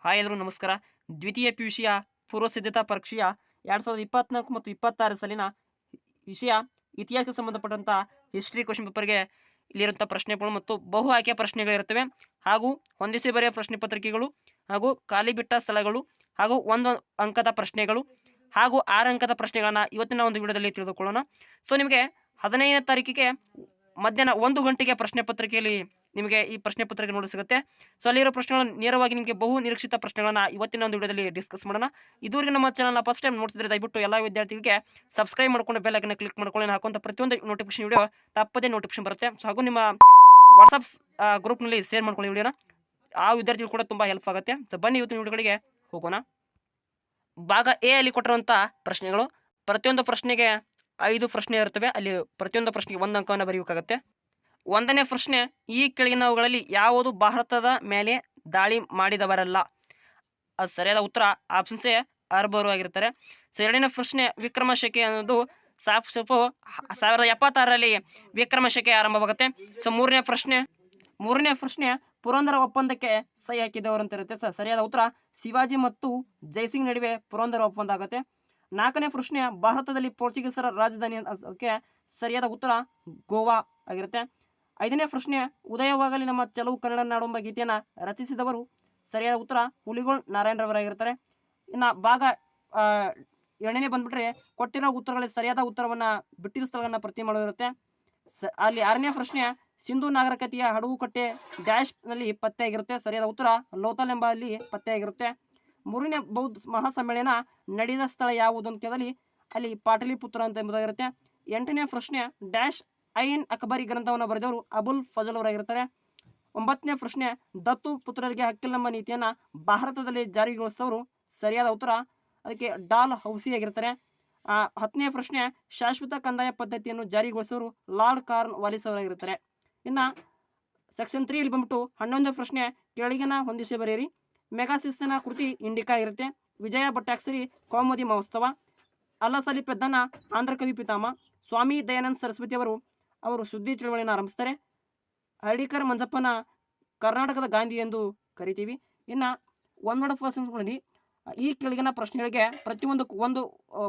Hi ಎಲ್ಲರೂ ನಮಸ್ಕಾರ. ದ್ವಿತೀಯ ಪಿಯುಸಿಯ ಪೂರ್ವ ಸಿದ್ಧತಾ ಪರೀಕ್ಷೆಯ 2024 ಮತ್ತು 26 ಸಾಲಿನ ವಿಷಯ ಇತಿಹಾಸಕ್ಕೆ ಸಂಬಂಧಪಟ್ಟಂಥ ಹಿಸ್ಟ್ರಿ ಕ್ವೆಶ್ಚನ್ ಪೇಪರ್‌ಗೆ ಇಲ್ಲಿರುವಂಥ ಪ್ರಶ್ನೆಗಳು ಮತ್ತು ಬಹು ಆಯ್ಕೆ ಪ್ರಶ್ನೆಗಳಿರುತ್ತವೆ. ಹಾಗೂ ಹೊಂದಿಸಿ ಬರೆಯುವ ಪ್ರಶ್ನೆ ಪತ್ರಿಕೆಗಳು ಹಾಗೂ ಖಾಲಿ ಬಿಟ್ಟ ಸ್ಥಳಗಳು ಹಾಗೂ 1 ಅಂಕದ ಪ್ರಶ್ನೆಗಳು ಹಾಗೂ 6 ಅಂಕದ ಪ್ರಶ್ನೆಗಳನ್ನು ಇವತ್ತಿನ ಒಂದು ವಿಡಿಯೋದಲ್ಲಿ ತಿಳಿದುಕೊಳ್ಳೋಣ. ಸೊ ನಿಮಗೆ 15ನೇ ತಾರೀಕಿಗೆ ಮಧ್ಯಾಹ್ನ 1 ಗಂಟೆಗೆ ಪ್ರಶ್ನೆ ಪತ್ರಿಕೆಯಲ್ಲಿ ನಿಮಗೆ ಈ ಪ್ರಶ್ನೆ ಪತ್ರಿಕೆ ನೋಡಲು ಸಿಗುತ್ತೆ. ಸೊ ಅಲ್ಲಿರೋ ಪ್ರಶ್ನೆಗಳನ್ನು ನೇರವಾಗಿ ನಿಮಗೆ ಬಹು ನಿರೀಕ್ಷಿತ ಪ್ರಶ್ನೆಗಳನ್ನು ಇವತ್ತಿನ ಒಂದು ವಿಡಿಯೋದಲ್ಲಿ ಡಿಸ್ಕಸ್ ಮಾಡೋಣ. ಇದುವರೆಗೆ ನಮ್ಮ ಚಾನಲ್‌ನ ಫಸ್ಟ್ ಟೈಮ್ ನೋಡ್ತಿದ್ರೆ ದಯವಿಟ್ಟು ಎಲ್ಲ ವಿದ್ಯಾರ್ಥಿಗಳಿಗೆ ಸಬ್ಸ್ಕ್ರೈಬ್ ಮಾಡ್ಕೊಂಡು ಬೆಲ್ ಐಕಾನ್ ಕ್ಲಿಕ್ ಮಾಡ್ಕೊಳ್ಳಿ. ನಾನು ಹಾಕುವಂಥ ಪ್ರತಿಯೊಂದು ನೋಟಿಫಿಕೇಶನ್ ವಿಡಿಯೋ ತಪ್ಪದೇ ನೋಟಿಫಿಕೇಶನ್ ಬರುತ್ತೆ. ಸೊ ಹಾಗೂ ನಿಮ್ಮ ವಾಟ್ಸಪ್ ಗ್ರೂಪ್‌ನಲ್ಲಿ ಶೇರ್ ಮಾಡ್ಕೊಳ್ಳಿ ವಿಡಿಯೋನ. ಆ ವಿದ್ಯಾರ್ಥಿಗಳು ಕೂಡ ತುಂಬ ಹೆಲ್ಪ್ ಆಗುತ್ತೆ. ಸೊ ಬನ್ನಿ ಇವತ್ತಿನ ವಿಡಿಯೋಗಳಿಗೆ ಹೋಗೋಣ. ಭಾಗ ಎ ಅಲ್ಲಿ ಕೊಟ್ಟಿರುವಂಥ ಪ್ರಶ್ನೆಗಳು. ಪ್ರತಿಯೊಂದು ಪ್ರಶ್ನೆಗೆ 5 ಪ್ರಶ್ನೆ ಇರುತ್ತವೆ. ಅಲ್ಲಿ ಪ್ರತಿಯೊಂದು ಪ್ರಶ್ನೆಗೆ 1 ಅಂಕವನ್ನು ಬರೆಯಬೇಕಾಗುತ್ತೆ. 1ನೇ ಪ್ರಶ್ನೆ, ಈ ಕೆಳಗಿನವುಗಳಲ್ಲಿ ಯಾವುದು ಭಾರತದ ಮೇಲೆ ದಾಳಿ ಮಾಡಿದವರಲ್ಲ? ಅದು ಸರಿಯಾದ ಉತ್ತರ ಆಪ್ಷನ್ ಸಿ ಅರಬ್ಬರು ಆಗಿರ್ತಾರೆ. ಸೊ 2ನೇ ಪ್ರಶ್ನೆ, ವಿಕ್ರಮ ಶಕೆ ಅನ್ನೋದು ಸಾಫು 1076ರಲ್ಲಿ ವಿಕ್ರಮ ಶಕೆ ಆರಂಭವಾಗುತ್ತೆ. ಸೊ ಮೂರನೇ ಪ್ರಶ್ನೆ ಪುರಂದರ ಒಪ್ಪಂದಕ್ಕೆ ಸಹಿ ಹಾಕಿದವರು ಅಂತ ಇರುತ್ತೆ. ಸರಿಯಾದ ಉತ್ತರ ಶಿವಾಜಿ ಮತ್ತು ಜೈಸಿಂಗ್ ನಡುವೆ ಪುರಂದರ ಒಪ್ಪಂದ ಆಗುತ್ತೆ. 4ನೇ ಪ್ರಶ್ನೆ, ಭಾರತದಲ್ಲಿ ಪೋರ್ಚುಗೀಸರ ರಾಜಧಾನಿ ಅದಕ್ಕೆ ಸರಿಯಾದ ಉತ್ತರ ಗೋವಾ ಆಗಿರುತ್ತೆ. 5ನೇ ಪ್ರಶ್ನೆ, ಉದಯವಾಗಲಿ ನಮ್ಮ ಚೆಲುವು ಕನ್ನಡ ನಾಡು ಎಂಬ ಗೀತೆಯನ್ನು ರಚಿಸಿದವರು? ಸರಿಯಾದ ಉತ್ತರ ಹುಲಿಗೋಳ್ ನಾರಾಯಣರವರಾಗಿರ್ತಾರೆ. ಇನ್ನು ಭಾಗ 2ನೇ ಬಂದ್ಬಿಟ್ರೆ ಕೊಟ್ಟಿರೋ ಉತ್ತರಗಳಲ್ಲಿ ಸರಿಯಾದ ಉತ್ತರವನ್ನು ಬಿಟ್ಟಿರೋ ಸ್ಥಳಗಳನ್ನು ಪ್ರತಿ ಮಾಡೋದಿರುತ್ತೆ. ಅಲ್ಲಿ 6ನೇ ಪ್ರಶ್ನೆ, ಸಿಂಧೂ ನಾಗರಿಕತೆಯ ಹಡಗುಕಟ್ಟೆ ಡ್ಯಾಶ್ನಲ್ಲಿ ಪತ್ತೆಯಾಗಿರುತ್ತೆ. ಸರಿಯಾದ ಉತ್ತರ ಲೋಥಲ್ ಎಂಬ ಅಲ್ಲಿ ಪತ್ತೆಯಾಗಿರುತ್ತೆ. 3ನೇ ಬೌದ್ಧ ಮಹಾಸಮ್ಮೇಳನ ನಡೆದ ಸ್ಥಳ ಯಾವುದು ಅಂತ ಕೇಳಿದಲ್ಲಿ ಅಲ್ಲಿ ಪಾಟಲಿಪುತ್ರ ಅಂತ ಎಂಬುದಾಗಿರುತ್ತೆ. 8ನೇ ಪ್ರಶ್ನೆ, ಡ್ಯಾಶ್ ಐನ್ ಅಕ್ಬರಿ ಗ್ರಂಥವನ್ನು ಬರೆದವರು ಅಬುಲ್ ಫಜಲ್ ಅವರಾಗಿರ್ತಾರೆ. 9ನೇ ಪ್ರಶ್ನೆ, ದತ್ತು ಪುತ್ರರಿಗೆ ಹಕ್ಕಿಲ್ಲಂಬ ನೀತಿಯನ್ನು ಭಾರತದಲ್ಲಿ ಜಾರಿಗೊಳಿಸಿದವರು? ಸರಿಯಾದ ಉತ್ತರ ಅದಕ್ಕೆ ಡಾಲ್ ಹೌಸಿ ಆಗಿರ್ತಾರೆ. 10ನೇ ಪ್ರಶ್ನೆ, ಶಾಶ್ವತ ಕಂದಾಯ ಪದ್ಧತಿಯನ್ನು ಜಾರಿಗೊಳಿಸಿದವರು ಲಾರ್ಡ್ ಕಾರ್ನ್ ವಾಲಿಸ್ ಅವರಾಗಿರ್ತಾರೆ. ಇನ್ನು ಸೆಕ್ಷನ್ 3 ಇಲ್ಲಿ ಬಂದ್ಬಿಟ್ಟು 11ನೇ ಪ್ರಶ್ನೆ, ಕೆಳಗಿನ ಹೊಂದಿಸಿ ಬರೆಯಿರಿ. ಮೆಗಾಸಿಸ್ನ ಕೃತಿ ಇಂಡಿಕಾ ಇರುತ್ತೆ. ವಿಜಯ ಭಟ್ಟಾಕ್ಷರಿ ಕೌಮುದಿ ಮಹೋತ್ಸವ. ಅಲ್ಲಸಲಿ ಪೆದ್ದನ ಆಂಧ್ರ ಕವಿ ಪಿತಾಮಹ. ಸ್ವಾಮಿ ದಯಾನಂದ ಸರಸ್ವತಿ ಅವರು ಸುದ್ದಿ ಚಳವಳಿಯನ್ನು ಆರಂಭಿಸ್ತಾರೆ. ಹರ್ಡಿಕರ್ ಮಂಜಪ್ಪನ ಕರ್ನಾಟಕದ ಗಾಂಧಿ ಎಂದು ಕರಿತೀವಿ. ಇನ್ನು ಒಂದೊಡ ಪ್ರಶ್ನೆಗಳಲ್ಲಿ ಈ ಕೆಳಗಿನ ಪ್ರಶ್ನೆಗಳಿಗೆ ಪ್ರತಿಯೊಂದಕ್ಕೂ ಒಂದು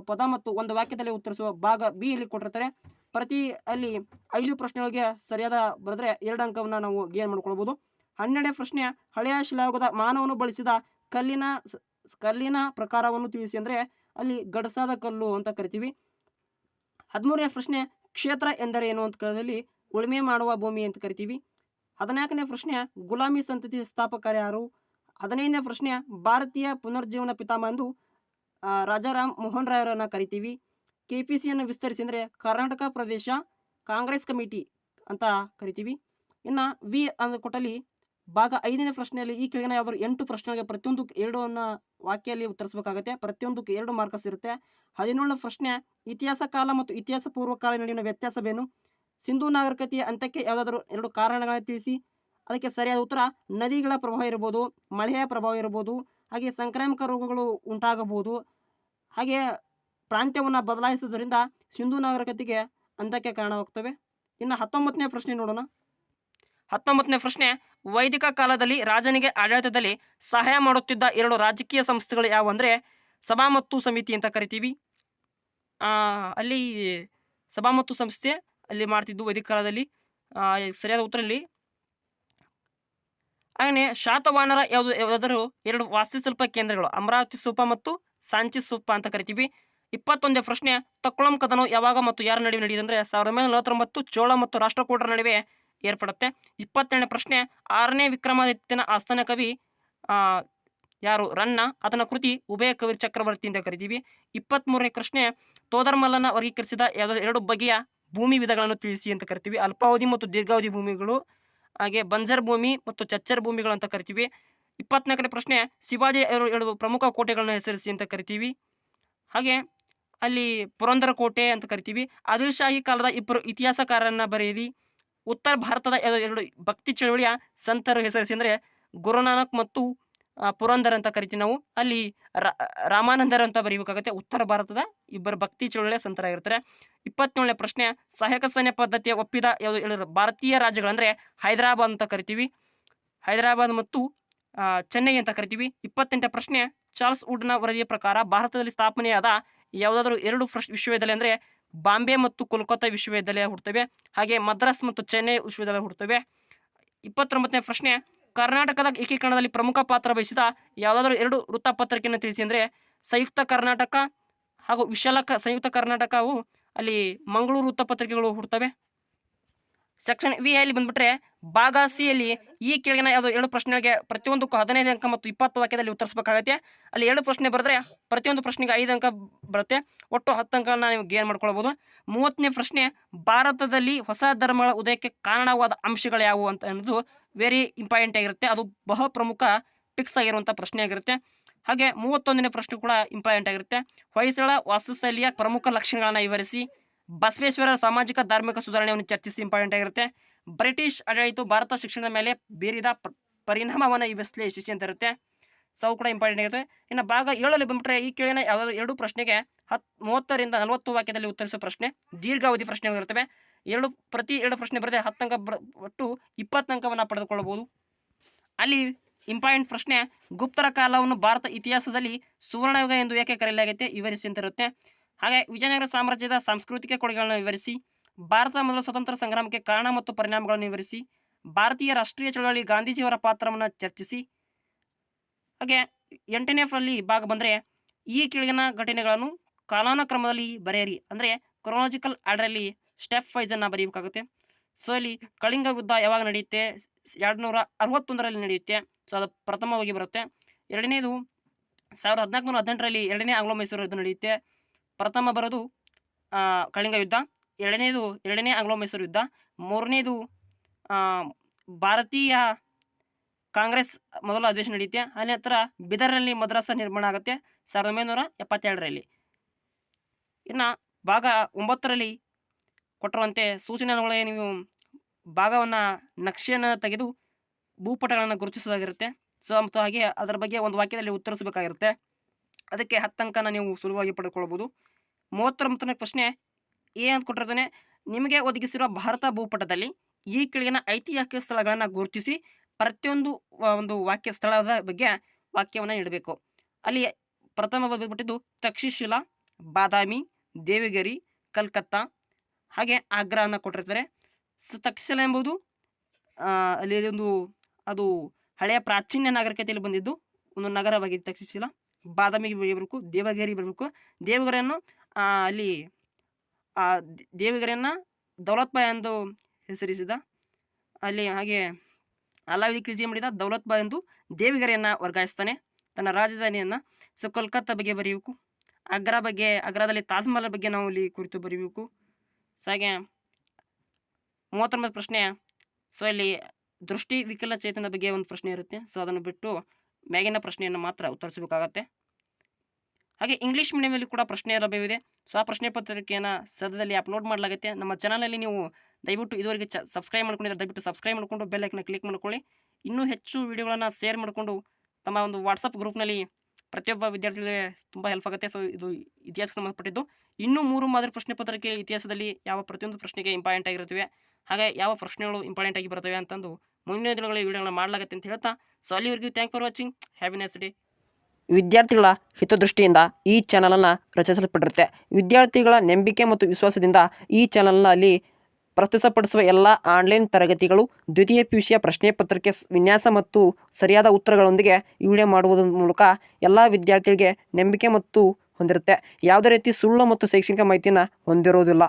ಪದ ಮತ್ತು ಒಂದು ವಾಕ್ಯದಲ್ಲಿ ಉತ್ತರಿಸುವ ಭಾಗ ಬಿ ಇಲ್ಲಿ ಕೊಟ್ಟಿರ್ತಾರೆ. ಪ್ರತಿ ಅಲ್ಲಿ 5 ಪ್ರಶ್ನೆಗಳಿಗೆ ಸರಿಯಾದ ಬರೆದ್ರೆ 2 ಅಂಕವನ್ನು ನಾವು ಗೇನ್ ಮಾಡ್ಕೊಳ್ಬೋದು. 12ನೇ ಪ್ರಶ್ನೆ, ಹಳೆಯ ಶಿಲಾಯುಗದ ಮಾನವನು ಬಳಸಿದ ಕಲ್ಲಿನ ಪ್ರಕಾರವನ್ನು ತಿಳಿಸಿ ಅಂದರೆ ಅಲ್ಲಿ ಗಡಸಾದ ಕಲ್ಲು ಅಂತ ಕರಿತೀವಿ. 13ನೇ ಪ್ರಶ್ನೆ, ಕ್ಷೇತ್ರ ಎಂದರೆ ಏನು ಅಂತ ಕೇಳಿದಲ್ಲಿ ಉಳುಮೆ ಮಾಡುವ ಭೂಮಿ ಅಂತ ಕರಿತೀವಿ. 14ನೇ ಪ್ರಶ್ನೆ, ಗುಲಾಮಿ ಸಂತತಿ ಸ್ಥಾಪಕರು ಯಾರು? 15ನೇ ಪ್ರಶ್ನೆ, ಭಾರತೀಯ ಪುನರ್ಜೀವನ ಪಿತಾಮಹ ಎಂದು ರಾಜಾರಾಮ್ ಮೋಹನ್ ರಾಯ್ ಅವರನ್ನು ಕರಿತೀವಿ. ಕೆಪಿಸಿಯನ್ನು ವಿಸ್ತರಿಸಿ ಅಂದರೆ ಕರ್ನಾಟಕ ಪ್ರದೇಶ ಕಾಂಗ್ರೆಸ್ ಕಮಿಟಿ ಅಂತ ಕರಿತೀವಿ. ಇನ್ನು ವಿ ಅಂದ ಕೊಟ್ಟಲ್ಲಿ ಭಾಗ 5ನೇ ಪ್ರಶ್ನೆಯಲ್ಲಿ ಈ ಕೆಳಗಿನ ಯಾವ್ದಾದ್ರು 8 ಪ್ರಶ್ನೆಗಳಿಗೆ ಪ್ರತಿಯೊಂದಕ್ಕೆ 2 ಅನ್ನು ವಾಕ್ಯಲ್ಲಿ ಉತ್ತರಿಸಬೇಕಾಗುತ್ತೆ. ಪ್ರತಿಯೊಂದಕ್ಕೆ 2 ಮಾರ್ಕ್ಸ್ ಇರುತ್ತೆ. 17ನೇ ಪ್ರಶ್ನೆ, ಇತಿಹಾಸ ಕಾಲ ಮತ್ತು ಇತಿಹಾಸ ಪೂರ್ವ ಕಾಲ ನಡುವಿನ ವ್ಯತ್ಯಾಸವೇನು? ಸಿಂಧೂ ನಾಗರಿಕತೆಯ ಅಂತ್ಯಕ್ಕೆ ಯಾವುದಾದ್ರೂ 2 ಕಾರಣಗಳನ್ನು ತಿಳಿಸಿ. ಅದಕ್ಕೆ ಸರಿಯಾದ ಉತ್ತರ ನದಿಗಳ ಪ್ರಭಾವ ಇರ್ಬೋದು, ಮಳೆಯ ಪ್ರಭಾವ ಇರ್ಬೋದು, ಹಾಗೆ ಸಾಂಕ್ರಾಮಿಕ ರೋಗಗಳು ಉಂಟಾಗಬಹುದು, ಹಾಗೆ ಪ್ರಾಂತ್ಯವನ್ನು ಬದಲಾಯಿಸುವುದರಿಂದ ಸಿಂಧೂ ನಾಗರಿಕತೆಗೆ ಅಂತ್ಯಕ್ಕೆ ಕಾರಣವಾಗ್ತವೆ. ಇನ್ನು 19ನೇ ಪ್ರಶ್ನೆ ನೋಡೋಣ. 19ನೇ ಪ್ರಶ್ನೆ, ವೈದಿಕ ಕಾಲದಲ್ಲಿ ರಾಜನಿಗೆ ಆಡಳಿತದಲ್ಲಿ ಸಹಾಯ ಮಾಡುತ್ತಿದ್ದ 2 ರಾಜಕೀಯ ಸಂಸ್ಥೆಗಳು ಯಾವುವು ಅಂದರೆ ಸಭಾ ಮತ್ತು ಸಮಿತಿ ಅಂತ ಕರಿತೀವಿ. ಅಲ್ಲಿ ಸಭಾ ಮತ್ತು ಸಂಸ್ಥೆ ಅಲ್ಲಿ ಮಾಡ್ತಿದ್ದು ವೈದಿಕ ಕಾಲದಲ್ಲಿ. ಸರಿಯಾದ ಉತ್ತರ ಇಲ್ಲಿ. ಹಾಗೆಯೇ ಶಾತವಾಹನರ ಯಾವುದಾದರೂ 2 ವಾಸ್ತುಶಿಲ್ಪ ಕೇಂದ್ರಗಳು ಅಮರಾವತಿ ಸ್ತೂಪ ಮತ್ತು ಸಾಂಚಿ ಸ್ತೂಪ ಅಂತ ಕರಿತೀವಿ. 21ನೇ ಪ್ರಶ್ನೆ, ತಕ್ಕೊಳಂ ಕದನವು ಯಾವಾಗ ಮತ್ತು ಯಾರ ನಡುವೆ ನಡೆಯುತ್ತೆ ಅಂದರೆ 1949 ಚೋಳ ಮತ್ತು ರಾಷ್ಟ್ರಕೂಟರ ನಡುವೆ ಏರ್ಪಡುತ್ತೆ. 22ನೇ ಪ್ರಶ್ನೆ, 6ನೇ ವಿಕ್ರಮಾದಿತ್ಯನ ಆಸ್ಥಾನ ಕವಿ ಯಾರು? ರನ್ನ. ಆತನ ಕೃತಿ ಉಭಯ ಕವಿ ಚಕ್ರವರ್ತಿ ಅಂತ ಕರಿತೀವಿ. 23ನೇ ಪ್ರಶ್ನೆ, ತೋದರ್ಮಲ್ಲನ ವರ್ಗೀಕರಿಸಿದ 2 ಬಗೆಯ ಭೂಮಿ ವಿಧಗಳನ್ನು ತಿಳಿಸಿ ಅಂತ ಕರಿತೀವಿ. ಅಲ್ಪಾವಧಿ ಮತ್ತು ದೀರ್ಘಾವಧಿ ಭೂಮಿಗಳು, ಹಾಗೆ ಬಂಜರ್ ಭೂಮಿ ಮತ್ತು ಚಚ್ಚರ್ ಭೂಮಿಗಳು ಅಂತ ಕರಿತೀವಿ. 24ನೇ ಪ್ರಶ್ನೆ, ಶಿವಾಜಿ 2 ಪ್ರಮುಖ ಕೋಟೆಗಳನ್ನು ಹೆಸರಿಸಿ ಅಂತ ಕರಿತೀವಿ. ಹಾಗೆ ಅಲ್ಲಿ ಪುರಂದರ ಕೋಟೆ ಅಂತ ಕರಿತೀವಿ. ಆದಿಲ್ ಶಾಹಿ ಕಾಲದ 2 ಇತಿಹಾಸಕಾರರನ್ನು ಬರೆಯಿರಿ. ಉತ್ತರ ಭಾರತದ 2 ಭಕ್ತಿ ಚಳವಳಿಯ ಸಂತರು ಹೆಸರಿಸಿ ಅಂದರೆ ಗುರುನಾನಕ್ ಮತ್ತು ಪುರಂದರ್ ಅಂತ ಕರಿತೀವಿ ನಾವು. ಅಲ್ಲಿ ರಾಮಾನಂದರ್ ಅಂತ ಬರೀಬೇಕಾಗುತ್ತೆ. ಉತ್ತರ ಭಾರತದ 2 ಭಕ್ತಿ ಚಳವಳಿಯ ಸಂತರಾಗಿರ್ತಾರೆ. 27ನೇ ಪ್ರಶ್ನೆ, ಸಹಾಯಕ ಸೈನ್ಯ ಪದ್ಧತಿಯ ಒಪ್ಪಿದ 2 ಭಾರತೀಯ ರಾಜ್ಯಗಳಂದರೆ ಹೈದರಾಬಾದ್ ಅಂತ ಕರಿತೀವಿ. ಹೈದರಾಬಾದ್ ಮತ್ತು ಚೆನ್ನೈ ಅಂತ ಕರಿತೀವಿ. 28ನೇ ಪ್ರಶ್ನೆ, ಚಾರ್ಲ್ಸ್ ವುಡ್‌ನ ವರದಿಯ ಪ್ರಕಾರ ಭಾರತದಲ್ಲಿ ಸ್ಥಾಪನೆಯಾದ ಯಾವುದಾದರೂ 2 ವಿಶ್ವವಿದ್ಯಾಲಯ ಅಂದರೆ ಬಾಂಬೆ ಮತ್ತು ಕೋಲ್ಕತ್ತಾ ವಿಶ್ವವಿದ್ಯಾಲಯ ಹುಟ್ಟುತ್ತವೆ. ಹಾಗೆ ಮದ್ರಾಸ್ ಮತ್ತು ಚೆನ್ನೈ ವಿಶ್ವವಿದ್ಯಾಲಯ ಹುಟ್ಟುತ್ತವೆ. 29ನೇ ಪ್ರಶ್ನೆ, ಕರ್ನಾಟಕದ ಏಕೀಕರಣದಲ್ಲಿ ಪ್ರಮುಖ ಪಾತ್ರ ವಹಿಸಿದ ಯಾವುದಾದರೂ 2 ವೃತ್ತಪತ್ರಿಕೆಯನ್ನು ತಿಳಿಸಿ ಅಂದರೆ ಸಂಯುಕ್ತ ಕರ್ನಾಟಕ ಹಾಗೂ ಸಂಯುಕ್ತ ಕರ್ನಾಟಕವು ಅಲ್ಲಿ ಮಂಗಳೂರು ವೃತ್ತಪತ್ರಿಕೆಗಳು ಹುಟ್ಟುತ್ತವೆ. ಸೆಕ್ಷನ್ ವಿ ಅಲ್ಲಿ ಬಂದ್ಬಿಟ್ರೆ ಭಾಗ ಸಿ ಯಲ್ಲಿ ಈ ಕೆಳಗಿನ ಯಾವುದೋ 2 ಪ್ರಶ್ನೆಗಳಿಗೆ ಪ್ರತಿಯೊಂದಕ್ಕೂ 15 ಅಂಕ ಮತ್ತು 20 ವಾಕ್ಯದಲ್ಲಿ ಉತ್ತರಿಸಬೇಕಾಗತ್ತೆ. ಅಲ್ಲಿ 2 ಪ್ರಶ್ನೆ ಬರೆದ್ರೆ ಪ್ರತಿಯೊಂದು ಪ್ರಶ್ನೆಗೆ 5 ಅಂಕ ಬರುತ್ತೆ. ಒಟ್ಟು 10 ಅಂಕಗಳನ್ನ ನೀವು ಗೇನ್ ಮಾಡ್ಕೊಳ್ಬೋದು. 30ನೇ ಪ್ರಶ್ನೆ, ಭಾರತದಲ್ಲಿ ಹೊಸ ಧರ್ಮಗಳ ಉದಯಕ್ಕೆ ಕಾರಣವಾದ ಅಂಶಗಳು ಯಾವುವು ಅಂತ ಅನ್ನೋದು ವೆರಿ ಇಂಪಾರ್ಟೆಂಟ್ ಆಗಿರುತ್ತೆ. ಅದು ಬಹು ಪ್ರಮುಖ ಪಿಕ್ಸ್ ಆಗಿರುವಂಥ ಪ್ರಶ್ನೆ ಆಗಿರುತ್ತೆ. ಹಾಗೆ 31ನೇ ಪ್ರಶ್ನೆ ಕೂಡ ಇಂಪಾರ್ಟೆಂಟ್ ಆಗಿರುತ್ತೆ. ಹೊಯ್ಸಳ ವಾಸ್ತುಶೈಲಿಯ ಪ್ರಮುಖ ಲಕ್ಷಣಗಳನ್ನು ವಿವರಿಸಿ. ಬಸವೇಶ್ವರರ ಸಾಮಾಜಿಕ ಧಾರ್ಮಿಕ ಸುಧಾರಣೆಯನ್ನು ಚರ್ಚಿಸಿ, ಇಂಪಾರ್ಟೆಂಟ್ ಆಗಿರುತ್ತೆ. ಬ್ರಿಟಿಷ್ ಆಡಳಿತ ಭಾರತ ಶಿಕ್ಷಣದ ಮೇಲೆ ಬೀರಿದ ಪರಿಣಾಮವನ್ನು ವಿಶ್ಲೇಷಿಸಿ ಅಂತ ಇರುತ್ತೆ. ಸೊ ಅವು ಕೂಡ ಇಂಪಾರ್ಟೆಂಟ್ ಆಗಿರುತ್ತೆ. ಇನ್ನು ಭಾಗ 7ರಲ್ಲಿ ಬಂದ್ಬಿಟ್ರೆ ಈ ಕೆಳಗಿನ ಯಾವುದಾದ್ರು 2 ಪ್ರಶ್ನೆಗೆ 30ರಿಂದ 40 ವಾಕ್ಯದಲ್ಲಿ ಉತ್ತರಿಸೋ ಪ್ರಶ್ನೆ ದೀರ್ಘಾವಧಿ ಪ್ರಶ್ನೆಗಳಿರ್ತವೆ. ಪ್ರತಿ 2 ಪ್ರಶ್ನೆ ಬರೆದ್ರೆ 10 ಅಂಕ ಒಟ್ಟು 20 ಅಂಕವನ್ನು ಪಡೆದುಕೊಳ್ಳಬಹುದು. ಅಲ್ಲಿ ಇಂಪಾರ್ಟೆಂಟ್ ಪ್ರಶ್ನೆ, ಗುಪ್ತರ ಕಾಲವನ್ನು ಭಾರತ ಇತಿಹಾಸದಲ್ಲಿ ಸುವರ್ಣಯುಗ ಎಂದು ಏಕೆ ಕರೆಯಲಾಗುತ್ತೆ ವಿವರಿಸಿ ಅಂತ ಇರುತ್ತೆ. ಹಾಗೆ ವಿಜಯನಗರ ಸಾಮ್ರಾಜ್ಯದ ಸಾಂಸ್ಕೃತಿಕ ಕೊಡುಗೆಗಳನ್ನು ವಿವರಿಸಿ. ಭಾರತ ಮೊದಲ ಸ್ವತಂತ್ರ ಸಂಗ್ರಾಮಕ್ಕೆ ಕಾರಣ ಮತ್ತು ಪರಿಣಾಮಗಳನ್ನು ವಿವರಿಸಿ. ಭಾರತೀಯ ರಾಷ್ಟ್ರೀಯ ಚಳವಳಿ ಗಾಂಧೀಜಿಯವರ ಪಾತ್ರವನ್ನು ಚರ್ಚಿಸಿ. ಹಾಗೆ 8ನೇ ಭಾಗ ಬಂದರೆ ಈ ಕೆಳಗಿನ ಘಟನೆಗಳನ್ನು ಕಾಲಾನುಕ್ರಮದಲ್ಲಿ ಬರೆಯಿರಿ ಅಂದರೆ ಕ್ರೊನಾಲಜಿಕಲ್ ಆರ್ಡರಲ್ಲಿ ಸ್ಟೆಪ್ ವೈಸನ್ನು ಬರೆಯಬೇಕಾಗುತ್ತೆ. ಸೊ ಇಲ್ಲಿ ಕಳಿಂಗ ಯುದ್ಧ ಯಾವಾಗ ನಡೆಯುತ್ತೆ? 261ರಲ್ಲಿ ನಡೆಯುತ್ತೆ. ಸೊ ಅದು ಪ್ರಥಮವಾಗಿ ಬರುತ್ತೆ. ಎರಡನೇದು 1418ರಲ್ಲಿ ಎರಡನೇ ಆಂಗ್ಲೋ ಮೈಸೂರು ಯುದ್ಧ ನಡೆಯುತ್ತೆ. ಪ್ರಥಮ ಬರೋದು ಕಳಿಂಗ ಯುದ್ಧ, ಎರಡನೇ ಆಂಗ್ಲೋ ಮೈಸೂರು ಯುದ್ಧ, ಮೂರನೇದು ಭಾರತೀಯ ಕಾಂಗ್ರೆಸ್ ಮೊದಲ ಅಧಿವೇಶನ ನಡೆಯುತ್ತೆ. ಅಲ್ಲಿ ಹತ್ರ ಬಿದರ್ನಲ್ಲಿ ಮದ್ರಾಸ ನಿರ್ಮಾಣ ಆಗುತ್ತೆ 1972ರಲ್ಲಿ. ಇನ್ನು ಭಾಗ 9ರಲ್ಲಿ ಕೊಟ್ಟಿರುವಂತೆ ಸೂಚನೆಗಳಿಗೆ ನೀವು ಭಾಗವನ್ನು ನಕ್ಷೆಯನ್ನು ತೆಗೆದು ಭೂಪಟಗಳನ್ನು ಗುರುತಿಸೋದಾಗಿರುತ್ತೆ. ಸೊ ಮತ್ತು ಹಾಗೆ ಅದರ ಬಗ್ಗೆ ಒಂದು ವಾಕ್ಯದಲ್ಲಿ ಉತ್ತರಿಸಬೇಕಾಗಿರುತ್ತೆ. ಅದಕ್ಕೆ 10 ಅಂಕನ ನೀವು ಸುಲಭವಾಗಿ ಪಡೆದುಕೊಳ್ಬೋದು. 39ನೇ ಪ್ರಶ್ನೆ ಎ ಅಂತ ಕೊಟ್ಟಿರ್ತಾನೆ, ನಿಮಗೆ ಒದಗಿಸಿರುವ ಭಾರತ ಭೂಪಟದಲ್ಲಿ ಈ ಕೆಳಗಿನ ಐತಿಹಾಸಿಕ ಸ್ಥಳಗಳನ್ನು ಗುರುತಿಸಿ ಪ್ರತಿಯೊಂದು ಒಂದು ಸ್ಥಳದ ಬಗ್ಗೆ ವಾಕ್ಯವನ್ನು ನೀಡಬೇಕು. ಅಲ್ಲಿ ಪ್ರಥಮ ಬಂದ್ಬಿಟ್ಟಿದ್ದು ತಕ್ಷಶಿಲಾ, ಬಾದಾಮಿ, ದೇವಗಿರಿ, ಕಲ್ಕತ್ತಾ ಹಾಗೆ ಆಗ್ರಾನ ಕೊಟ್ಟಿರ್ತಾರೆ. ಸೊ ತಕ್ಷಶಿಲಾ ಎಂಬುದು ಅಲ್ಲಿ ಅದು ಹಳೆಯ ಪ್ರಾಚೀನ ನಾಗರಿಕತೆಯಲ್ಲಿ ಬಂದಿದ್ದು ಒಂದು ನಗರವಾಗಿದೆ ತಕ್ಷಶಿಲಾ. ಬಾದಾಮಿಗೆ ಬರಬೇಕು, ದೇವಗಿರಿ ಬರಬೇಕು. ದೇವಗಿರಿಯನ್ನು ಅಲ್ಲಿ ದೇವಗಿರಿಯನ್ನು ದೌಲತ್ ಬಾಯ್ ಎಂದು ಹೆಸರಿಸಿದ. ಅಲ್ಲಿ ಹಾಗೆ ಅಲಾವುದ್ದೀನ್ ಖಿಲ್ಜಿ ಮಾಡಿದ ದೌಲತ್ ಬಾಯ್ ಎಂದು ದೇವಗಿರಿಯನ್ನು ವರ್ಗಾಯಿಸ್ತಾನೆ ತನ್ನ ರಾಜಧಾನಿಯನ್ನು. ಸೊ ಕೋಲ್ಕತ್ತಾ ಬಗ್ಗೆ ಬರೀಬೇಕು. ಆಗ್ರಾದಲ್ಲಿ ತಾಜ್ ಮಹಲ್ ಬಗ್ಗೆ ನಾವು ಇಲ್ಲಿ ಕುರಿತು ಬರೀಬೇಕು. ಸೊ ಹಾಗೆ 39ನೇ ಪ್ರಶ್ನೆ, ಸೊ ಇಲ್ಲಿ ದೃಷ್ಟಿ ವಿಕಲಚೇತನ ಬಗ್ಗೆ ಒಂದು ಪ್ರಶ್ನೆ ಇರುತ್ತೆ. ಸೊ ಅದನ್ನು ಬಿಟ್ಟು ಮ್ಯಾಗಿನ ಪ್ರಶ್ನೆಯನ್ನು ಮಾತ್ರ ಉತ್ತರಿಸಬೇಕಾಗತ್ತೆ. ಹಾಗೆ ಇಂಗ್ಲೀಷ್ ಮೀಡಿಯಮಲ್ಲಿ ಕೂಡ ಪ್ರಶ್ನೆ ಲಭ್ಯವಿದೆ. ಸೊ ಆ ಪ್ರಶ್ನೆ ಪತ್ರಿಕೆಯನ್ನು ಸದ್ಯದಲ್ಲಿ ಅಪ್ಲೋಡ್ ಮಾಡಲಾಗುತ್ತೆ. ನಮ್ಮ ಚಾನಲಲ್ಲಿ ನೀವು ದಯವಿಟ್ಟು ಇದುವರೆಗೆ ಸಬ್ಸ್ಕ್ರೈಬ್ ಮಾಡ್ಕೊಂಡಿದ್ರೆ ದಯವಿಟ್ಟು ಸಬ್ಸ್ಕ್ರೈಬ್ ಮಾಡಿಕೊಂಡು ಬೆಲ್ ಐಕನ್ನ ಕ್ಲಿಕ್ ಮಾಡ್ಕೊಳ್ಳಿ. ಇನ್ನೂ ಹೆಚ್ಚು ವಿಡಿಯೋಗಳನ್ನು ಶೇರ್ ಮಾಡಿಕೊಂಡು ತಮ್ಮ ಒಂದು ವಾಟ್ಸಪ್ ಗ್ರೂಪ್ನಲ್ಲಿ ಪ್ರತಿಯೊಬ್ಬ ವಿದ್ಯಾರ್ಥಿಗಳಿಗೆ ತುಂಬ ಹೆಲ್ಪ್ ಆಗುತ್ತೆ. ಸೊ ಇದು ಇತಿಹಾಸಕ್ಕೆ ಸಂಬಂಧಪಟ್ಟಿದ್ದು. ಇನ್ನೂ 3 ಮಾದರಿ ಪ್ರಶ್ನೆ ಪತ್ರಿಕೆ ಇತಿಹಾಸದಲ್ಲಿ ಯಾವ ಪ್ರತಿಯೊಂದು ಪ್ರಶ್ನೆಗೆ ಇಂಪಾರ್ಟೆಂಟ್ ಆಗಿರುತ್ತವೆ, ಹಾಗೆ ಯಾವ ಪ್ರಶ್ನೆಗಳು ಇಂಪಾರ್ಟೆಂಟ್ ಆಗಿ ಬರ್ತವೆ ಅಂತಂದು ಮುಂದಿನ ದಿನಗಳಲ್ಲಿ ವಿಡಿಯೋಗಳನ್ನ ಮಾಡಲಾಗುತ್ತೆ ಅಂತ ಹೇಳ್ತಾ, ಸೊ ಅಲ್ಲಿವರೆಗೂ thank for watching, have A nice day. ವಿದ್ಯಾರ್ಥಿಗಳ ಹಿತದೃಷ್ಟಿಯಿಂದ ಈ ಚಾನಲನ್ನು ರಚಿಸಲ್ಪಟ್ಟಿರುತ್ತೆ. ವಿದ್ಯಾರ್ಥಿಗಳ ನಂಬಿಕೆ ಮತ್ತು ವಿಶ್ವಾಸದಿಂದ ಈ ಚಾನಲ್ನಲ್ಲಿ ಪ್ರಸ್ತುತಪಡಿಸುವ ಎಲ್ಲ ಆನ್ಲೈನ್ ತರಗತಿಗಳು ದ್ವಿತೀಯ PUCಯ ಪ್ರಶ್ನೆ ಪತ್ರಿಕೆ ವಿನ್ಯಾಸ ಮತ್ತು ಸರಿಯಾದ ಉತ್ತರಗಳೊಂದಿಗೆ ಈ ವಿಡಿಯೋ ಮಾಡುವುದರ ಮೂಲಕ ಎಲ್ಲ ವಿದ್ಯಾರ್ಥಿಗಳಿಗೆ ನಂಬಿಕೆ ಮತ್ತು ಹೊಂದಿರುತ್ತೆ. ಯಾವುದೇ ರೀತಿ ಸುಳ್ಳು ಮತ್ತು ಶೈಕ್ಷಣಿಕ ಮಾಹಿತಿಯನ್ನು ಹೊಂದಿರೋದಿಲ್ಲ.